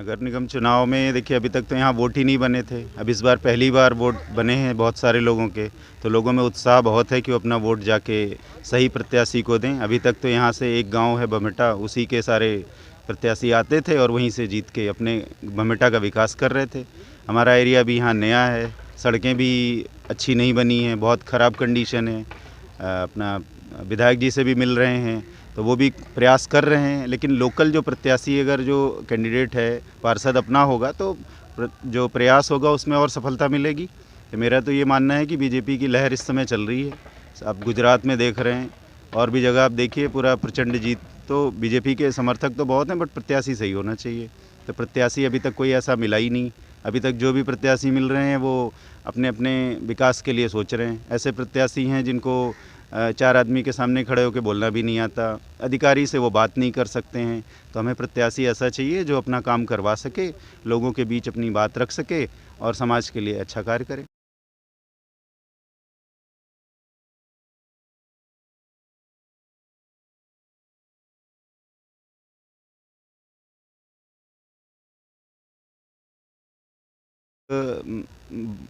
नगर निगम चुनाव में देखिए अभी तक तो यहाँ वोट ही नहीं बने थे। अब इस बार पहली बार वोट बने हैं बहुत सारे लोगों के, तो लोगों में उत्साह बहुत है कि वो अपना वोट जाके सही प्रत्याशी को दें। अभी तक तो यहाँ से एक गांव है बमेटा, उसी के सारे प्रत्याशी आते थे और वहीं से जीत के अपने बमेटा का विकास कर रहे थे। हमारा एरिया भी यहाँ नया है, सड़कें भी अच्छी नहीं बनी हैं, बहुत ख़राब कंडीशन है। अपना विधायक जी से भी मिल रहे हैं तो वो भी प्रयास कर रहे हैं, लेकिन लोकल जो प्रत्याशी अगर जो कैंडिडेट है पार्षद अपना होगा तो जो प्रयास होगा उसमें और सफलता मिलेगी। तो मेरा तो ये मानना है कि बीजेपी की लहर इस समय चल रही है। आप गुजरात में देख रहे हैं और भी जगह आप देखिए, पूरा प्रचंड जीत। तो बीजेपी के समर्थक तो बहुत हैं, बट प्रत्याशी सही होना चाहिए। तो प्रत्याशी अभी तक कोई ऐसा मिला ही नहीं। अभी तक जो भी प्रत्याशी मिल रहे हैं वो अपने अपने विकास के लिए सोच रहे हैं। ऐसे प्रत्याशी हैं जिनको चार आदमी के सामने खड़े होकर बोलना भी नहीं आता, अधिकारी से वो बात नहीं कर सकते हैं। तो हमें प्रत्याशी ऐसा चाहिए जो अपना काम करवा सके, लोगों के बीच अपनी बात रख सके और समाज के लिए अच्छा कार्य करे।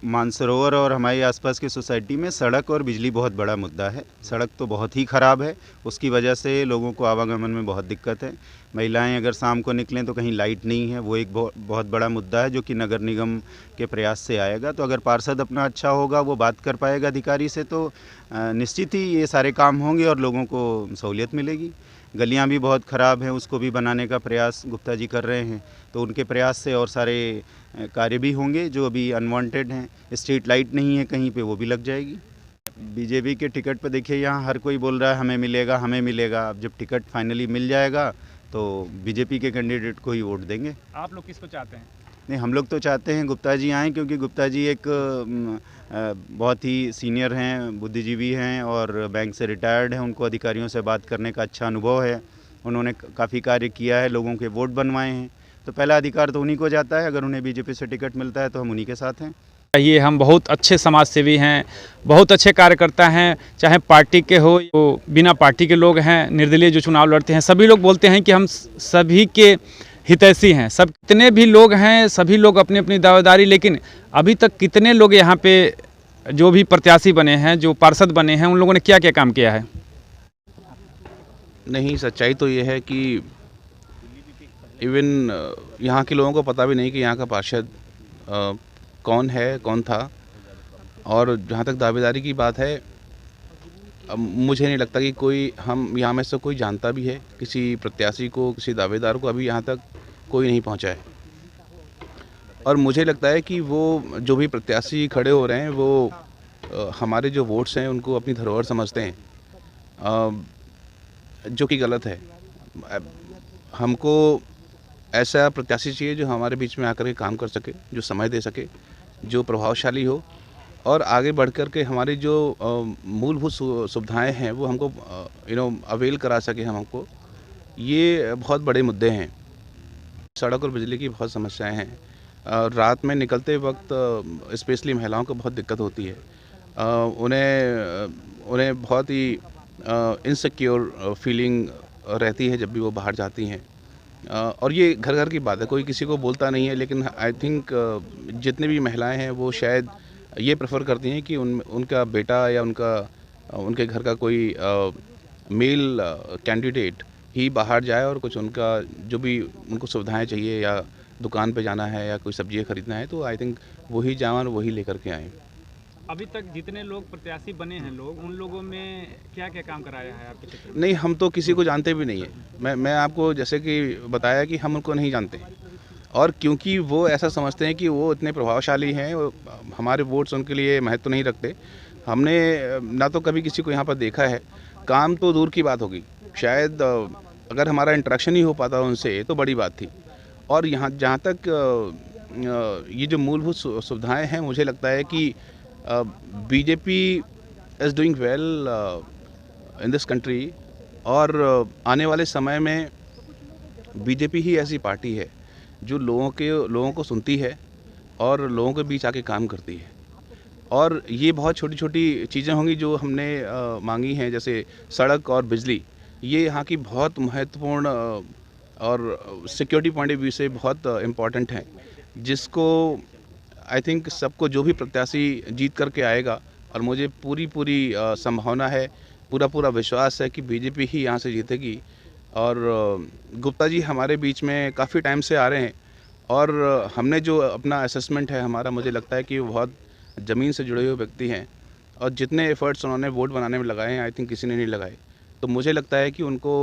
मानसरोवर और हमारे आसपास की सोसाइटी में सड़क और बिजली बहुत बड़ा मुद्दा है। सड़क तो बहुत ही ख़राब है, उसकी वजह से लोगों को आवागमन में बहुत दिक्कत है। महिलाएं अगर शाम को निकलें तो कहीं लाइट नहीं है, वो एक बहुत बड़ा मुद्दा है जो कि नगर निगम के प्रयास से आएगा। तो अगर पार्षद अपना अच्छा होगा, वो बात कर पाएगा अधिकारी से, तो निश्चित ही ये सारे काम होंगे और लोगों को सहूलियत मिलेगी। गलियां भी बहुत ख़राब हैं, उसको भी बनाने का प्रयास गुप्ता जी कर रहे हैं, तो उनके प्रयास से और सारे कार्य भी होंगे जो अभी अनवांटेड हैं। स्ट्रीट लाइट नहीं है कहीं पे, वो भी लग जाएगी। बीजेपी के टिकट पे देखिए यहाँ हर कोई बोल रहा है हमें मिलेगा हमें मिलेगा। अब जब टिकट फाइनली मिल जाएगा तो बीजेपी के कैंडिडेट को ही वोट देंगे। आप लोग किसको चाहते हैं? नहीं, हम लोग तो चाहते हैं गुप्ता जी आएँ, क्योंकि गुप्ता जी एक बहुत ही सीनियर हैं, बुद्धिजीवी हैं और बैंक से रिटायर्ड हैं। उनको अधिकारियों से बात करने का अच्छा अनुभव है, उन्होंने काफ़ी कार्य किया है, लोगों के वोट बनवाए हैं। तो पहला अधिकार तो उन्हीं को जाता है। अगर उन्हें बीजेपी से टिकट मिलता है तो हम उन्हीं के साथ हैं। ये हम बहुत अच्छे समाज सेवी हैं, बहुत अच्छे कार्यकर्ता हैं, चाहे पार्टी के हो तो बिना पार्टी के लोग हैं, निर्दलीय जो चुनाव लड़ते हैं, सभी लोग बोलते हैं कि हम सभी के हितैषी हैं। सब कितने भी लोग हैं, सभी लोग अपनी अपनी दावेदारी, लेकिन अभी तक कितने लोग यहाँ पे जो भी प्रत्याशी बने हैं, जो पार्षद बने हैं, उन लोगों ने क्या क्या काम किया है? नहीं, सच्चाई तो ये है कि इवन यहाँ के लोगों को पता भी नहीं कि यहाँ का पार्षद कौन है, कौन था। और जहाँ तक दावेदारी की बात है, मुझे नहीं लगता कि कोई हम यहाँ में से कोई जानता भी है किसी प्रत्याशी को, किसी दावेदार को। अभी यहाँ तक कोई नहीं पहुँचा है। और मुझे लगता है कि वो जो भी प्रत्याशी खड़े हो रहे हैं वो हमारे जो वोट्स हैं उनको अपनी धरोहर समझते हैं, जो कि गलत है। हमको ऐसा प्रत्याशी चाहिए जो हमारे बीच में आकर के काम कर सके, जो समय दे सके, जो प्रभावशाली हो और आगे बढ़ कर के हमारी जो मूलभूत सुविधाएं हैं वो हमको अवेल करा सके हमको। ये बहुत बड़े मुद्दे हैं। सड़क और बिजली की बहुत समस्याएं हैं। रात में निकलते वक्त स्पेशली महिलाओं को बहुत दिक्कत होती है। उन्हें बहुत ही इनसिक्योर फीलिंग रहती है जब भी वो बाहर जाती हैं। और ये घर घर की बात है, कोई किसी को बोलता नहीं है, लेकिन आई थिंक जितनी भी महिलाएं हैं वो शायद ये प्रेफर करती हैं कि उनका बेटा या उनके घर का कोई मेल कैंडिडेट ही बाहर जाए और कुछ उनका जो भी उनको सुविधाएं चाहिए, या दुकान पे जाना है या कोई सब्जियां खरीदना है, तो आई थिंक वही जाएं और वही लेकर के आएँ। अभी तक जितने लोग प्रत्याशी बने हैं लोग, उन लोगों में क्या क्या काम कराया है आपके क्षेत्र में? नहीं, हम तो किसी को जानते भी नहीं है। मैं आपको जैसे कि बताया कि हम उनको नहीं जानते, और क्योंकि वो ऐसा समझते हैं कि वो इतने प्रभावशाली हैं, हमारे वोट्स उनके लिए महत्व नहीं रखते। हमने ना तो कभी किसी को यहाँ पर देखा है, काम तो दूर की बात होगी, शायद अगर हमारा इंटरेक्शन ही हो पाता उनसे तो बड़ी बात थी। और यहाँ जहाँ तक ये जो मूलभूत सुविधाएँ हैं, मुझे लगता है कि BJP is doing well in this country. और आने वाले समय में बीजेपी ही ऐसी पार्टी है जो लोगों को सुनती है और लोगों के बीच आके काम करती है। और ये बहुत छोटी छोटी चीज़ें होंगी जो हमने मांगी हैं, जैसे सड़क और बिजली। ये यहाँ की बहुत महत्वपूर्ण और सिक्योरिटी पॉइंट ऑफ व्यू से बहुत इम्पॉर्टेंट हैं, जिसको आई थिंक सबको जो भी प्रत्याशी जीत करके आएगा, और मुझे पूरी संभावना है, पूरा विश्वास है कि बीजेपी ही यहाँ से जीतेगी। और गुप्ता जी हमारे बीच में काफ़ी टाइम से आ रहे हैं, और हमने जो अपना असेसमेंट है हमारा, मुझे लगता है कि वो बहुत ज़मीन से जुड़े हुए व्यक्ति हैं, और जितने एफर्ट्स उन्होंने वोट बनाने में लगाए हैं, आई थिंक किसी ने नहीं लगाए। तो मुझे लगता है कि उनको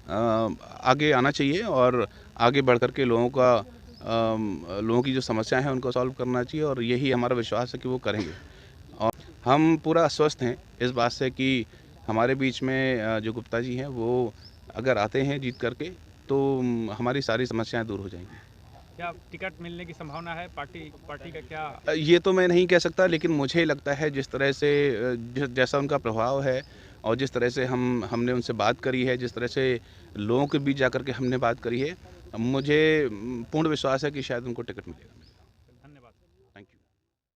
आगे आना चाहिए और आगे बढ़ कर के लोगों की जो समस्याएं हैं उनको सॉल्व करना चाहिए, और यही हमारा विश्वास है कि वो करेंगे। और हम पूरा आश्वस्त हैं इस बात से कि हमारे बीच में जो गुप्ता जी हैं वो अगर आते हैं जीत करके, तो हमारी सारी समस्याएं दूर हो जाएंगी। क्या टिकट मिलने की संभावना है? पार्टी का क्या? ये तो मैं नहीं कह सकता, लेकिन मुझे लगता है जिस तरह से जैसा उनका प्रभाव है, और जिस तरह से हमने उनसे बात करी है, जिस तरह से लोगों के बीच जाकर के हमने बात करी है, मुझे पूर्ण विश्वास है कि शायद उनको टिकट मिलेगा।